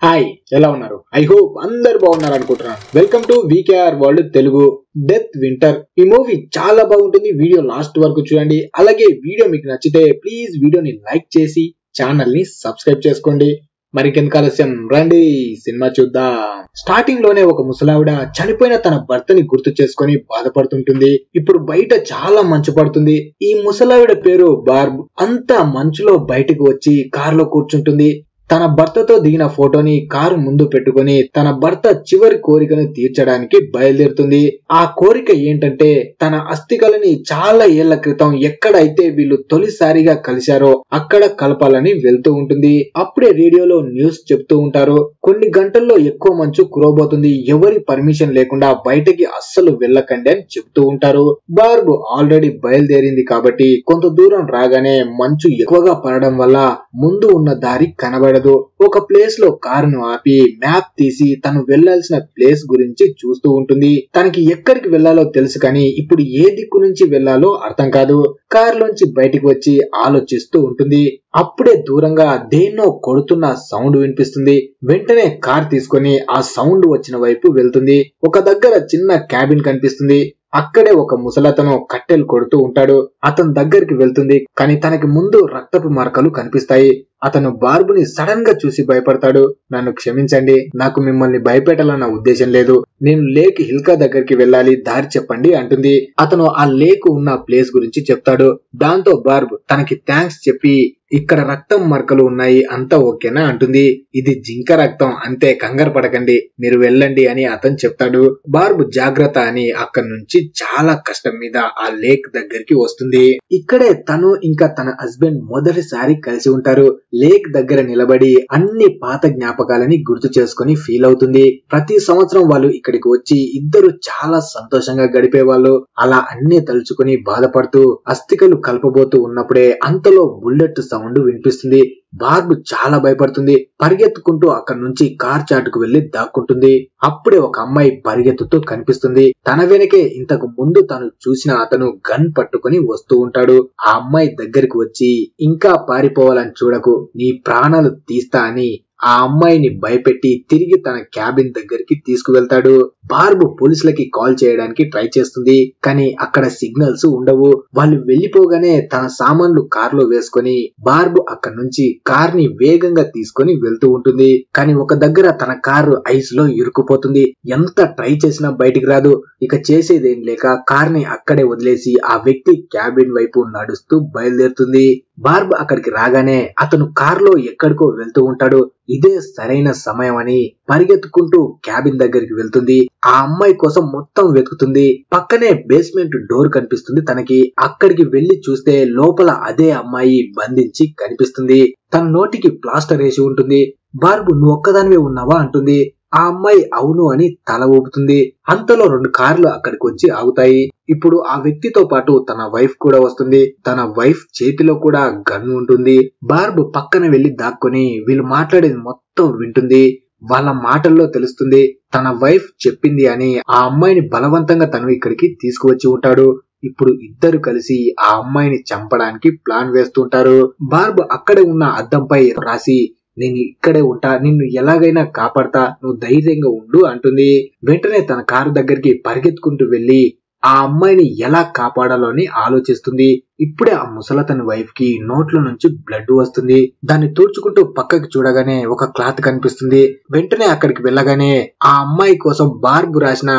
Hi, ఎలా ఉన్నారు? I hope అందరు బాగున్నారు అనుకుంటున్నాను. Welcome to VKR world Telugu. Death winter ఈ మూవీ చాలా బాగుంటుంది. వీడియో లాస్ట్ వరకు చూడండి. అలాగే వీడియో మీకు నచ్చితే ప్లీజ్ వీడియోని లైక్ చేసి ఛానల్ ని సబ్స్క్రైబ్ చేసుకోండి. మరికెందుకు ఆలస్యం, రండి సినిమా చూద్దాం. స్టార్టింగ్ లోనే ఒక ముసలావిడ చనిపోయిన తన భర్తని గుర్తు చేసుకొని బాధపడుతుంటుంది. ఇప్పుడు బయట చాలా మంచు పడుతుంది. ఈ ముసలావిడ పేరు బార్బ్. అంతా మంచులో బయటకు వచ్చి కారులో కూర్చుంటుంది. తన భర్తతో దిగిన ఫోటోని కారు ముందు పెట్టుకుని తన భర్త చివరి కోరికను తీర్చడానికి బయలుదేరుతుంది. ఆ కోరిక ఏంటంటే తన అస్థికలని చాలా ఏళ్ల క్రితం ఎక్కడైతే వీళ్ళు తొలిసారిగా కలిశారో అక్కడ కలపాలని వెళ్తూ ఉంటుంది. అప్పుడే రేడియోలో న్యూస్ చెప్తూ ఉంటారు, కొన్ని గంటల్లో ఎక్కువ మంచు కురవబోతుంది, ఎవరి పర్మిషన్ లేకుండా బయటకి అస్సలు వెళ్ళకండి అని చెప్తూ ఉంటారు. బార్బ్ ఆల్రెడీ బయలుదేరింది కాబట్టి కొంత దూరం రాగానే మంచు ఎక్కువగా పడడం వల్ల ముందు ఉన్న దారి కనబడదు. ఒక ప్లేస్ లో కారును ఆపి మ్యాప్ తీసి తను వెళ్లాల్సిన ప్లేస్ గురించి చూస్తూ ఉంటుంది. తనకి ఎక్కడికి వెళ్లాలో తెలుసు కానీ ఇప్పుడు ఏ దిక్కు నుంచి వెళ్లాలో అర్థం కాదు. కారులోంచి బయటికి వచ్చి ఆలోచిస్తూ ఉంటుంది. అప్పుడే దూరంగా దేన్నో కొడుతున్న సౌండ్ వినిపిస్తుంది. వెంటనే కార్ తీసుకొని ఆ సౌండ్ వచ్చిన వైపు వెళ్తుంది. ఒక దగ్గర చిన్న క్యాబిన్ కనిపిస్తుంది. అక్కడే ఒక ముసలతను కట్టెలు కొడుతూ ఉంటాడు. అతని దగ్గరికి వెళ్తుంది, కానీ తనకి ముందు రక్తపు మరకలు కనిపిస్తాయి. అతను బార్బుని సడన్ గా చూసి భయపడతాడు. నన్ను క్షమించండి, నాకు మిమ్మల్ని భయపెట్టాలన్న ఉద్దేశం లేదు. నేను లేక్ హిల్కా దగ్గరికి వెళ్ళాలి, దారి చెప్పండి అంటుంది. అతను ఆ లేక్ ఉన్న ప్లేస్ గురించి చెప్తాడు. దాంతో బార్బ్ తనకి థ్యాంక్స్ చెప్పి ఇక్కడ రక్తం మరకలు ఉన్నాయి, అంతా ఓకేనా అంటుంది. ఇది జింక రక్తం, అంతే, కంగారు పడకండి, మీరు వెళ్ళండి అని అతను చెప్తాడు. బార్బ్ జాగ్రత్త అని అక్కడి నుంచి చాలా కష్టం మీద ఆ లేక్ దగ్గరికి వస్తుంది. ఇక్కడే తను ఇంకా తన హస్బెండ్ మొదటిసారి కలిసి ఉంటారు. లేక్ దగ్గర నిలబడి అన్ని పాత జ్ఞాపకాలని గుర్తు చేసుకుని ఫీల్ అవుతుంది. ప్రతి సంవత్సరం వాళ్ళు ఇక్కడికి వచ్చి ఇద్దరు చాలా సంతోషంగా గడిపేవాళ్ళు. అలా అన్ని తలుచుకుని బాధపడుతూ అస్థికలు కలపబోతూ ఉన్నప్పుడే అంతలో బుల్లెట్ సౌండ్ వినిపిస్తుంది. బార్బ్ చాలా భయపడుతుంది. పరిగెత్తుకుంటూ అక్కడి నుంచి కార్ చాటుకు వెళ్లి దాక్కుంటుంది. అప్పుడే ఒక అమ్మాయి పరిగెత్తుతూ కనిపిస్తుంది. తన వెనకే ఇంతకు ముందు తను చూసిన అతను గన్ పట్టుకుని వస్తూ ఉంటాడు. ఆ అమ్మాయి దగ్గరికి వచ్చి, ఇంకా పారిపోవాలని చూడకు, నీ ప్రాణాలు తీస్తా అని ఆ అమ్మాయిని భయపెట్టి తిరిగి తన క్యాబిన్ దగ్గరికి తీసుకువెళ్తాడు. బార్బ్ పోలీసులకి కాల్ చేయడానికి ట్రై చేస్తుంది, కానీ అక్కడ సిగ్నల్స్ ఉండవు. వాళ్ళు వెళ్లిపోగానే తన సామాన్లు కారులో వేసుకుని బార్బ్ అక్కడి నుంచి కార్ ని వేగంగా తీసుకుని వెళ్తూ ఉంటుంది. కానీ ఒక దగ్గర తన కారు ఐస్ లో ఇరుక్కుపోతుంది. ఎంత ట్రై చేసినా బయటికి రాదు. ఇక చేసేదేం లేక కార్ ని అక్కడే వదిలేసి ఆ వ్యక్తి క్యాబిన్ వైపు నడుస్తూ బయలుదేరుతుంది. బార్బ్ అక్కడికి రాగానే అతను కారులో ఎక్కడికో వెళ్తూ ఉంటాడు. ఇదే సరైన సమయం అని పరిగెత్తుకుంటూ క్యాబిన్ దగ్గరికి వెళ్తుంది. ఆ అమ్మాయి కోసం మొత్తం వెతుకుతుంది. పక్కనే బేస్మెంట్ డోర్ కనిపిస్తుంది తనకి. అక్కడికి వెళ్లి చూస్తే లోపల అదే అమ్మాయి బంధించి కనిపిస్తుంది. తన నోటికి ప్లాస్టర్ వేసి ఉంటుంది. బార్బ్, నువ్వు ఒక్కదానివే ఉన్నావా అంటుంది. ఆ అమ్మాయి అవును అని తల ఊపుతుంది. అంతలో 2 కార్లు అక్కడికి వచ్చి ఆగుతాయి. ఇప్పుడు ఆ వ్యక్తితో పాటు తన వైఫ్ కూడా వస్తుంది. తన వైఫ్ చేతిలో కూడా గన్ ఉంటుంది. బార్బ్ పక్కన వెళ్లి దాక్కుని వీళ్ళు మాట్లాడేది మొత్తం వింటుంది. వాళ్ళ మాటల్లో తెలుస్తుంది తన వైఫ్ చెప్పింది అని. ఆ అమ్మాయిని బలవంతంగా తను ఇక్కడికి తీసుకువచ్చి ఉంటాడు. ఇప్పుడు ఇద్దరు కలిసి ఆ అమ్మాయిని చంపడానికి ప్లాన్ వేస్తుంటారు. బార్బ్ అక్కడే ఉన్న అద్దంపై రాసి, నేను ఇక్కడే ఉంటా, నిన్ను ఎలాగైనా కాపాడతా, నువ్వు ధైర్యంగా ఉండు అంటుంది. వెంటనే తన కారు దగ్గరికి పరిగెత్తుకుంటూ వెళ్లి ఆ అమ్మాయిని ఎలా కాపాడాలో అని ఆలోచిస్తుంది. ఇప్పుడే ఆ ముసలతని వైఫ్ కి నోట్ల నుంచి బ్లడ్ వస్తుంది. దాన్ని తుడుచుకుంటూ పక్కకి చూడగానే ఒక క్లాత్ కనిపిస్తుంది. వెంటనే అక్కడికి వెళ్ళగానే ఆ అమ్మాయి కోసం బార్బ్ రాసిన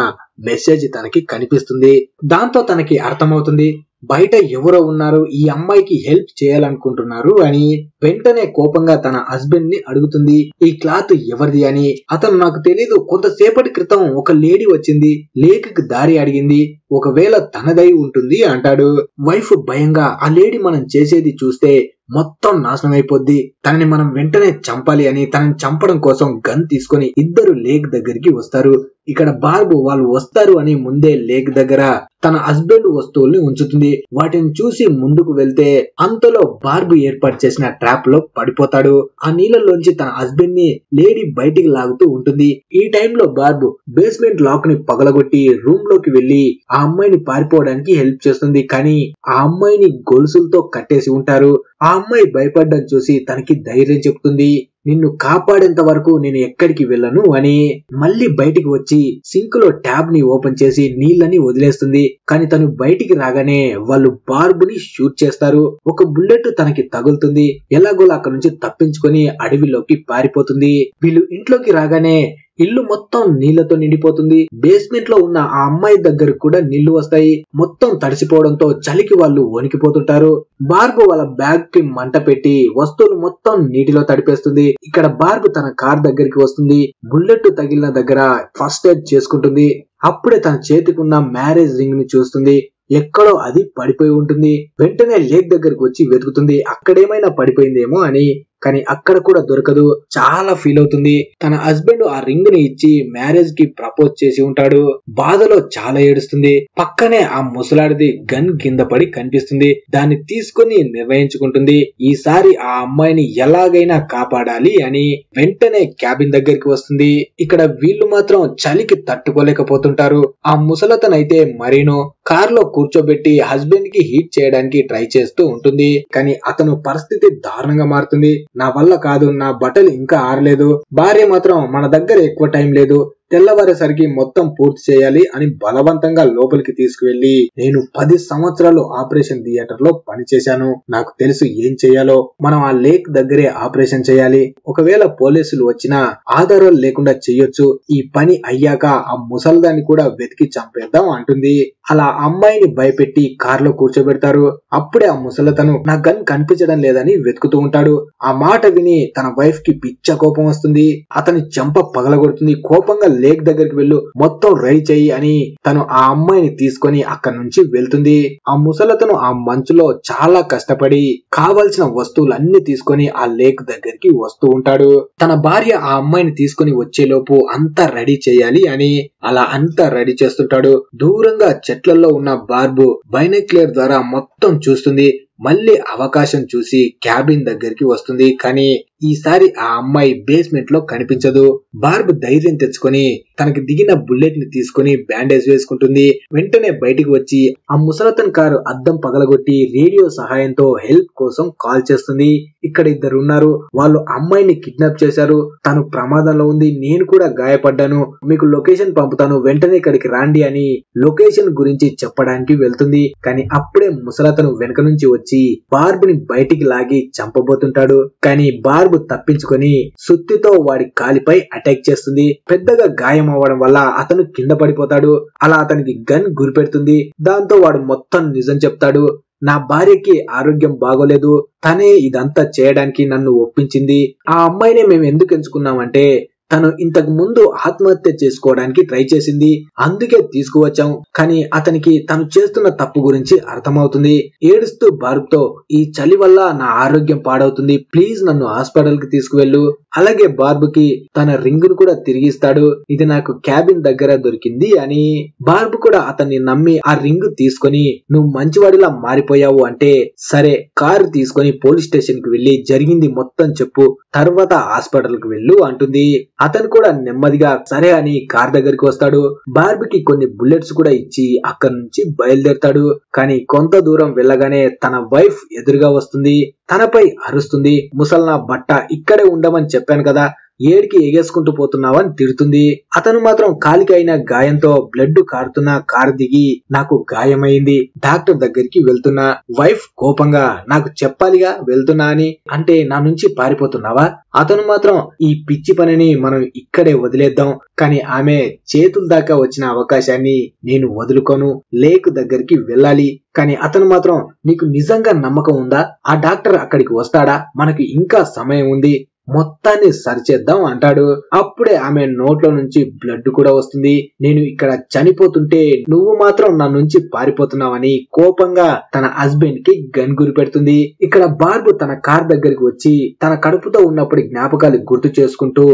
మెసేజ్ తనకి కనిపిస్తుంది. దాంతో తనకి అర్థమవుతుంది బయట ఎవరో ఉన్నారు, ఈ అమ్మాయికి హెల్ప్ చేయాలనుకుంటున్నారు అని. వెంటనే కోపంగా తన హస్బెండ్ ని అడుగుతుంది, ఈ క్లాత్ ఎవరిది అని. అతను, నాకు తెలీదు, కొంతసేపటి క్రితం ఒక లేడీ వచ్చింది, లేక్ కి దారి అడిగింది, ఒకవేళ తనదై ఉంటుంది అంటాడు. వైఫ్ భయంగా, ఆ లేడీ మనం చేసేది చూస్తే మొత్తం నాశనం అయిపోద్ది, తనని మనం వెంటనే చంపాలి అని తనని చంపడం కోసం గన్ తీసుకొని ఇద్దరు లేక్ దగ్గరికి వస్తారు. ఇక్కడ బార్బ్ వాళ్ళు వస్తారు అని ముందే లేక్ దగ్గర తన హస్బెండ్ వస్తువుల్ని ఉంచుతుంది. వాటిని చూసి ముందుకు వెళ్తే అంతలో బార్బ్ ఏర్పాటు చేసిన ట్రాప్ లో పడిపోతాడు. ఆ నీళ్ళలోంచి తన హస్బెండ్ ని లేడీ బయటికి లాగుతూ ఉంటుంది. ఈ టైంలో బార్బ్ బేస్మెంట్ లాక్ ని పగలగొట్టి రూమ్ లోకి వెళ్లి ఆ అమ్మాయిని పారిపోవడానికి హెల్ప్ చేస్తుంది. కానీ ఆ అమ్మాయిని గొలుసులతో కట్టేసి ఉంటారు. ఆ అమ్మాయి భయపడ్డం చూసి తనకి ధైర్యం చెప్తుంది. నిన్ను కాపాడేంత వరకు నేను ఎక్కడికి వెళ్ళను అని మళ్ళీ బయటికి వచ్చి సింక్ లో ట్యాబ్ ని ఓపెన్ చేసి నీళ్ళని వదిలేస్తుంది. కానీ తను బయటికి రాగానే వాళ్ళు బార్బుని షూట్ చేస్తారు. ఒక బుల్లెట్ తనకి తగులుతుంది. ఎలాగోలా అక్కడ నుంచి తప్పించుకొని అడవిలోకి పారిపోతుంది. వీళ్ళు ఇంట్లోకి రాగానే ఇల్లు మొత్తం నీళ్లతో నిండిపోతుంది. బేస్మెంట్ లో ఉన్న ఆ అమ్మాయి దగ్గరకు కూడా నీళ్లు వస్తాయి. మొత్తం తడిసిపోవడంతో చలికి వాళ్ళు వణికిపోతుంటారు. బార్బు వాళ్ళ బ్యాగ్ కి మంట పెట్టి వస్తువులు మొత్తం నీటిలో తడిపేస్తుంది. ఇక్కడ బార్బు తన కార్ దగ్గరికి వస్తుంది. బుల్లెట్ తగిలిన దగ్గర ఫస్ట్ ఎయిడ్ చేసుకుంటుంది. అప్పుడే తన చేతికున్న మ్యారేజ్ రింగ్ ని చూస్తుంది. ఎక్కడో అది పడిపోయి ఉంటుంది. వెంటనే లేక్ దగ్గరికి వచ్చి వెతుకుతుంది అక్కడేమైనా పడిపోయిందేమో అని. కానీ అక్కడ కూడా దొరకదు. చాలా ఫీల్ అవుతుంది. తన హస్బెండ్ ఆ రింగ్ ని ఇచ్చి మ్యారేజ్ కి ప్రపోజ్ చేసి ఉంటాడు. బాధలో చాలా ఏడుస్తుంది. పక్కనే ఆ ముసలాడిది గన్ కింద పడి కనిపిస్తుంది. దాన్ని తీసుకుని నిర్ణయించుకుంటుంది ఈసారి ఆ అమ్మాయిని ఎలాగైనా కాపాడాలి అని. వెంటనే క్యాబిన్ దగ్గరికి వస్తుంది. ఇక్కడ వీళ్ళు మాత్రం చలికి తట్టుకోలేకపోతుంటారు. ఆ ముసలతనైతే మరీనో కార్ లో కూర్చోబెట్టి హస్బెండ్ కి హీట్ చేయడానికి ట్రై చేస్తూ ఉంటుంది. కానీ అతను పరిస్థితి దారుణంగా మారుతుంది. నా వల్ల కాదు, నా బట్టలు ఇంకా ఆరలేదు, భార్య మాత్రం మన దగ్గర ఎక్కువ టైం లేదు, తెల్లవారేసరికి మొత్తం పూర్తి చేయాలి అని బలవంతంగా లోపలికి తీసుకువెళ్లి, నేను 10 సంవత్సరాలు ఆపరేషన్ థియేటర్ లో పనిచేశాను, నాకు తెలుసు ఏం చేయాలో, మనం ఆ లేక్ దగ్గరే ఆపరేషన్ చేయాలి, ఒకవేళ పోలీసులు వచ్చినా ఆధారాలు లేకుండా చెయ్యొచ్చు, ఈ పని అయ్యాక ఆ ముసల్దాన్ని కూడా వెతికి చంపేద్దాం అంటుంది. అలా అమ్మాయిని భయపెట్టి కారులో కూర్చోబెడతారు. అప్పుడే ఆ ముసలతను నా గన్ కనిపించడం లేదని వెతుకుతూ ఉంటాడు. ఆ మాట విని తన వైఫ్ కి పిచ్చ కోపం వస్తుంది. అతని చెంప పగలగొడుతుంది. కోపంగా లేక్ దగ్గరికి వెళ్ళు, మొత్తం రెడీ చెయ్యి అని తను ఆ అమ్మాయిని తీసుకొని అక్కడి నుంచి వెళ్తుంది. ఆ ముసలతను ఆ మంచులో చాలా కష్టపడి కావలసిన వస్తువులన్నీ తీసుకొని ఆ లేక్ దగ్గరికి వస్తూ ఉంటాడు. తన భార్య ఆ అమ్మాయిని తీసుకొని వచ్చేలోపు అంతా రెడీ చేయాలి అని అలా అంతా రెడీ చేస్తుంటాడు. దూరంగా చెట్లలో ఉన్న బార్బు బైనాక్యులర్ ద్వారా మొత్తం చూస్తుంది. మళ్ళీ అవకాశం చూసి క్యాబిన్ దగ్గరికి వస్తుంది. కానీ ఈసారి ఆ అమ్మాయి బేస్మెంట్ లో కనిపించదు. బార్బ్ ధైర్యం తెచ్చుకొని తనకి దిగిన బుల్లెట్ ని తీసుకుని బ్యాండేజ్ వేసుకుంటుంది. వెంటనే బయటికి వచ్చి ఆ ముసలతన్ కారు అద్దం పగలగొట్టి రేడియో సహాయంతో హెల్ప్ కోసం కాల్ చేస్తుంది. ఇక్కడ ఇద్దరు ఉన్నారు, వాళ్ళు అమ్మాయిని కిడ్నాప్ చేశారు, తను ప్రమాదంలో ఉంది, నేను కూడా గాయపడ్డాను, మీకు లొకేషన్ పంపుతాను, వెంటనే ఇక్కడికి రాండి అని లొకేషన్ గురించి చెప్పడానికి వెళ్తుంది. కానీ అప్పుడే ముసలతను వెనక నుంచి వచ్చి బార్బ్ ని బయటికి లాగి చంపబోతుంటాడు. కానీ బార్బ్ తప్పించుకొని సుత్తితో వాడి కాలిపై అటాక్ చేస్తుంది. పెద్దగా గాయం అవ్వడం వల్ల అతను కింద పడిపోతాడు. అలా అతనికి గన్ గురిపెడుతుంది. దాంతో వాడు మొత్తం నిజం చెప్తాడు. నా భార్యకి ఆరోగ్యం బాగోలేదు, తనే ఇదంతా చేయడానికి నన్ను ఒప్పించింది. ఆ అమ్మాయినే మేము ఎందుకు ఎంచుకున్నామంటే తను ఇంతకు ముందు ఆత్మహత్య చేసుకోవడానికి ట్రై చేసింది, అందుకే తీసుకువచ్చాం. కానీ అతనికి తను చేస్తున్న తప్పు గురించి అర్థమవుతుంది. ఏడుస్తూ బార్బ్ తో ఈ చలి వల్ల నా ఆరోగ్యం పాడవుతుంది, ప్లీజ్ నన్ను హాస్పిటల్ కి తీసుకువెళ్ళు. అలాగే బార్బ్ కి తన రింగ్ ను కూడా తిరిగిస్తాడు. ఇది నాకు క్యాబిన్ దగ్గర దొరికింది అని. బార్బ్ కూడా అతన్ని నమ్మి ఆ రింగ్ తీసుకొని నువ్వు మంచివాడిలా మారిపోయావు అంటే సరే కారు తీసుకొని పోలీస్ స్టేషన్ కి వెళ్లి జరిగింది మొత్తం చెప్పు, తర్వాత హాస్పిటల్ కి వెళ్ళు అంటుంది. అతను కూడా నెమ్మదిగా సరే అని కార్ దగ్గరికి వస్తాడు. బార్బీకి కొన్ని బుల్లెట్స్ కూడా ఇచ్చి అక్కడి నుంచి బయలుదేరతాడు. కానీ కొంత దూరం వెళ్ళగానే తన వైఫ్ ఎదురుగా వస్తుంది. తనపై అరుస్తుంది. ముసల్నా బట్ట ఇక్కడే ఉండమని చెప్పాను కదా, ఏడికి ఎగేసుకుంటూ పోతున్నావని తిడుతుంది. అతను మాత్రం కాలికి అయిన గాయంతో బ్లడ్ కారుతున్న కారు దిగి నాకు గాయమైంది, డాక్టర్ దగ్గరికి వెళ్తున్నా. వైఫ్ కోపంగా నాకు చెప్పాలిగా వెళ్తున్నా అని, అంటే నా నుంచి పారిపోతున్నావా? అతను మాత్రం ఈ పిచ్చి పనిని మనం ఇక్కడే వదిలేద్దాం, కానీ ఆమె చేతుల దాకా వచ్చిన అవకాశాన్ని నేను వదులుకోను, లేక్ దగ్గరికి వెళ్ళాలి. కానీ అతను మాత్రం నీకు నిజంగా నమ్మకం ఉందా? ఆ డాక్టర్ అక్కడికి వస్తాడా? మనకి ఇంకా సమయం ఉంది, మొత్తాన్ని సరిచేద్దాం అంటాడు. అప్పుడే ఆమె నోట్లో నుంచి బ్లడ్ కూడా వస్తుంది. నేను ఇక్కడ చనిపోతుంటే నువ్వు మాత్రం నా నుంచి పారిపోతున్నావని కోపంగా తన హస్బెండ్ కి గన్ గురి పెడుతుంది. ఇక్కడ బార్బ్ తన కార్ దగ్గరికి వచ్చి తన కడుపుతో ఉన్నప్పుడు జ్ఞాపకాలు గుర్తు చేసుకుంటూ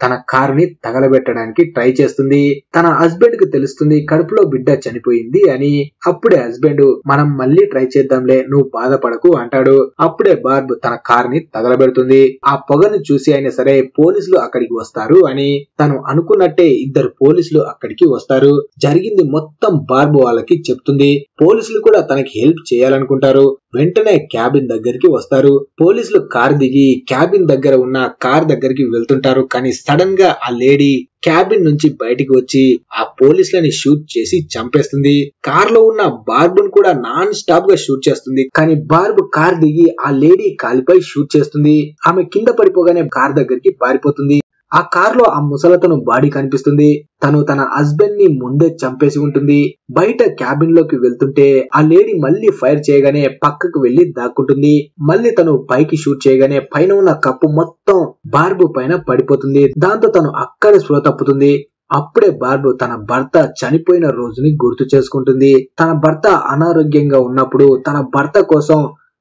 తన కారుని తగలబెట్టడానికి ట్రై చేస్తుంది. తన హస్బెండ్ కి తెలుస్తుంది కడుపులో బిడ్డ చనిపోయింది అని. అప్పుడే హస్బెండ్ మనం మళ్ళీ ట్రై చేద్దాంలే, నువ్వు బాధపడకు అంటాడు. అప్పుడే బార్బ్ తన కారుని తగలబెడుతుంది. ఆ పొగను చూసి అయినా సరే పోలీసులు అక్కడికి వస్తారు అని తను అనుకున్నట్టే ఇద్దరు పోలీసులు అక్కడికి వస్తారు. జరిగింది మొత్తం బార్బ్ వాళ్ళకి చెప్తుంది. పోలీసులు కూడా తనకి హెల్ప్ చేయాలనుకుంటారు. వెంటనే క్యాబిన్ దగ్గరికి వస్తారు. పోలీసులు కార్ దిగి క్యాబిన్ దగ్గర ఉన్న కార్ దగ్గరికి వెళ్తుంటారు. కానీ సడన్ గా ఆ లేడీ క్యాబిన్ నుంచి బయటికి వచ్చి ఆ పోలీసులని షూట్ చేసి చంపేస్తుంది. కార్ లో ఉన్న బార్బును కూడా నాన్ స్టాప్ గా షూట్ చేస్తుంది. కానీ బార్బు కార్ దిగి ఆ లేడీ కాలిపై షూట్ చేస్తుంది. ఆమె కింద పడిపోగానే కార్ దగ్గరికి పారిపోతుంది. ఆ కార్ లో ఆ ముసలతను బాడీ కనిపిస్తుంది. తను తన హస్బెండ్ ని ముందే చంపేసి ఉంటుంది. బయట క్యాబిన్ లోకి వెళ్తుంటే ఆ లేడీ మళ్ళీ ఫైర్ చేయగానే పక్కకు వెళ్లి దాక్కుంటుంది. మళ్ళీ తను పైకి షూట్ చేయగానే పైన ఉన్న కప్పు మొత్తం బార్బు పైన పడిపోతుంది. దాంతో తను అక్కడ స్పృహ తప్పుతుంది. అప్పుడే బార్బు తన భర్త చనిపోయిన రోజుని గుర్తు చేసుకుంటుంది. తన భర్త అనారోగ్యంగా ఉన్నప్పుడు తన భర్త కోసం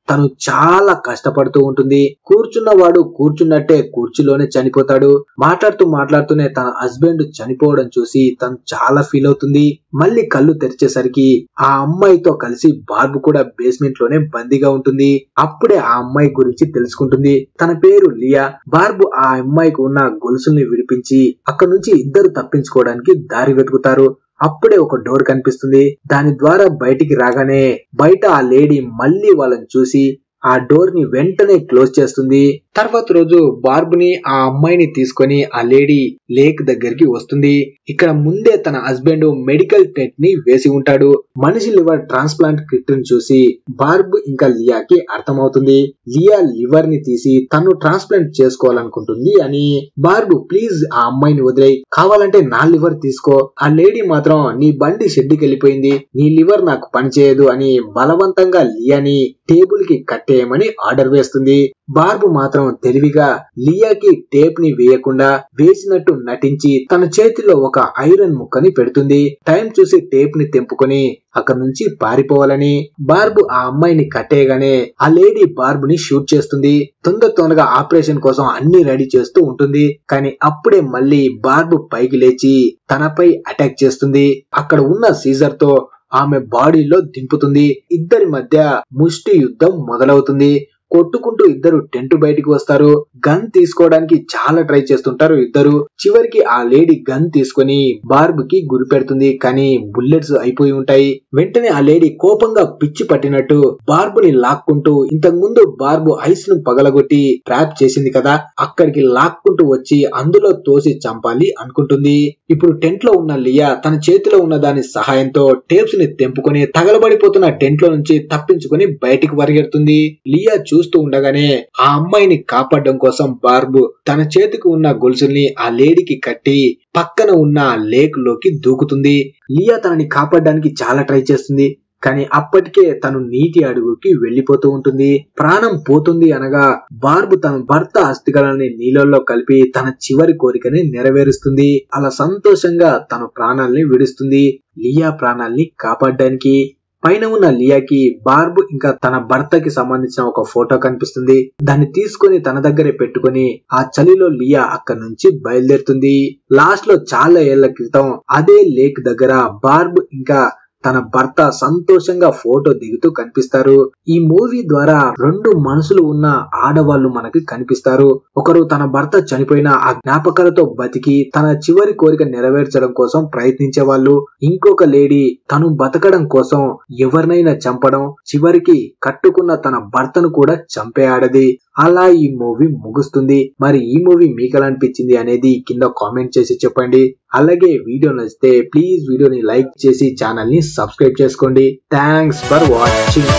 తను చాలా కష్టపడుతూ ఉంటుంది. కూర్చున్నవాడు కూర్చున్నట్టే కుర్చీలోనే చనిపోతాడు. మాట్లాడుతూనే తన హస్బెండ్ చనిపోవడం చూసి తను చాలా ఫీల్ అవుతుంది. మళ్ళీ కళ్ళు తెరిచేసరికి ఆ అమ్మాయితో కలిసి బార్బు కూడా బేస్మెంట్ లోనే బందీగా ఉంటుంది. అప్పుడే ఆ అమ్మాయి గురించి తెలుసుకుంటుంది. తన పేరు లియా. బార్బు ఆ అమ్మాయికి ఉన్న గొలుసుల్ని విడిపించి అక్కడి నుంచి ఇద్దరు తప్పించుకోవడానికి దారి వెతుకుతారు. అప్పుడే ఒక డోర్ కనిపిస్తుంది. దాని ద్వారా బయటికి రాగానే బయట ఆ లేడీ మళ్ళీ వాళ్ళని చూసి ఆ డోర్ ని వెంటనే క్లోజ్ చేస్తుంది. తర్వాత రోజు బార్బుని ఆ అమ్మాయిని తీసుకొని ఆ లేడీ లేక్ దగ్గరికి వస్తుంది. ఇక్కడ ముందే తన హస్బెండ్ మెడికల్ టెస్ట్ ని వేసి ఉంటాడు. మనిషి లివర్ ట్రాన్స్ప్లాంట్ కిట్ ని చూసి బార్బు ఇంకా లియాకి అర్థమవుతుంది. లియా లివర్ ని తీసి తను ట్రాన్స్ప్లాంట్ చేసుకోవాలనుకుంటుంది అని. బార్బు ప్లీజ్ ఆ అమ్మాయిని వదిలేయి, కావాలంటే నా లివర్ తీసుకో. ఆ లేడీ మాత్రం నీ బండి షెడ్డుకి వెళ్ళిపోయింది, నీ లివర్ నాకు పనిచేయదు అని బలవంతంగా లియాని టేబుల్ కి కట్టేయమని ఆర్డర్ వేస్తుంది. బార్బు మాత్రం తెలివిగా లియాకి టేప్ ని వేయకుండా వేసినట్టు నటించి తన చేతిలో ఒక ఐరన్ ముక్కని పెడుతుంది. టైం చూసి టేప్ ని తెంపుకొని అక్కడి నుంచి పారిపోవాలని బార్బు ఆ అమ్మాయిని కట్టేయగానే ఆ లేడీ బార్బుని షూట్ చేస్తుంది. తొందరగా ఆపరేషన్ కోసం అన్ని రెడీ చేస్తూ ఉంటుంది. కానీ అప్పుడే మళ్ళీ బార్బు పైకి లేచి తనపై అటాక్ చేస్తుంది. అక్కడ ఉన్న సీజర్ తో ఆమె బాడీలో దింపుతుంది. ఇద్దరి మధ్య ముష్టి యుద్ధం మొదలవుతుంది. కొట్టుకుంటూ ఇద్దరు టెంట్ బయటికి వస్తారు. గన్ తీసుకోవడానికి చాలా ట్రై చేస్తుంటారు ఇద్దరు. చివరికి ఆ లేడీ గన్ తీసుకొని బార్బుకి గురి పెడుతుంది. కానీ బుల్లెట్స్ అయిపోయి ఉంటాయి. వెంటనే ఆ లేడీ కోపంగా పిచ్చి పట్టినట్టు బార్బుని లాక్కుంటూ, ఇంతకు ముందు బార్బు ఐస్ ను పగలగొట్టి ట్రాప్ చేసింది కదా, అక్కడికి లాక్కుంటూ వచ్చి అందులో తోసి చంపాలి అనుకుంటుంది. ఇప్పుడు టెంట్ లో ఉన్న లియా తన చేతిలో ఉన్న దాని సహాయంతో టేప్స్ ని తెంపుకొని తగలబడిపోతున్న టెంట్ లో నుంచి తప్పించుకొని బయటికి పరిగెడుతుంది. లియా చూస్తూ ఉండగానే ఆ అమ్మాయిని కాపాడడం కోసం బార్బు తన చేతికి ఉన్న గొలుసుల్ని ఆ లేడీకి కట్టి పక్కన ఉన్న లేక్ లోకి దూకుతుంది. లియా తనని కాపాడడానికి చాలా ట్రై చేస్తుంది. కానీ అప్పటికే తను నీటి అడుగుకి వెళ్లిపోతూ ఉంటుంది. ప్రాణం పోతుంది అనగా బార్బు తన భర్త అస్థికలని నీళ్ళల్లో కలిపి తన చివరి కోరికని నెరవేరుస్తుంది. అలా సంతోషంగా తన ప్రాణాల్ని విడుస్తుంది లియా ప్రాణాల్ని కాపాడడానికి. పైన ఉన్న లియాకి బార్బు ఇంకా తన భర్తకి సంబంధించిన ఒక ఫోటో కనిపిస్తుంది. దాన్ని తీసుకొని తన దగ్గరే పెట్టుకొని ఆ చలిలో లియా అక్కడి నుంచి బయలుదేరుతుంది. లాస్ట్ లో చాలా ఏళ్ల క్రితం అదే లేక్ దగ్గర బార్బు ఇంకా తన భర్త సంతోషంగా ఫోటో దిగుతూ కనిపిస్తారు. ఈ మూవీ ద్వారా రెండు మనసులు ఉన్న ఆడవాళ్లు మనకి కనిపిస్తారు. ఒకరు తన భర్త చనిపోయిన ఆ జ్ఞాపకాలతో బతికి తన చివరి కోరిక నెరవేర్చడం కోసం ప్రయత్నించే వాళ్ళు. ఇంకొక లేడీ తను బతకడం కోసం ఎవరినైనా చంపడం, చివరికి కట్టుకున్న తన భర్తను కూడా చంపేయాడది. అలా ఈ మూవీ ముగుస్తుంది. మరి ఈ మూవీ మీకు ఎలా అనిపించింది అనేది కింద కామెంట్ చేసి చెప్పండి. అలాగే వీడియో నచ్చితే ప్లీజ్ వీడియోని లైక్ చేసి ఛానల్ ని సబ్స్క్రైబ్ చేసుకోండి. Thanks for watching.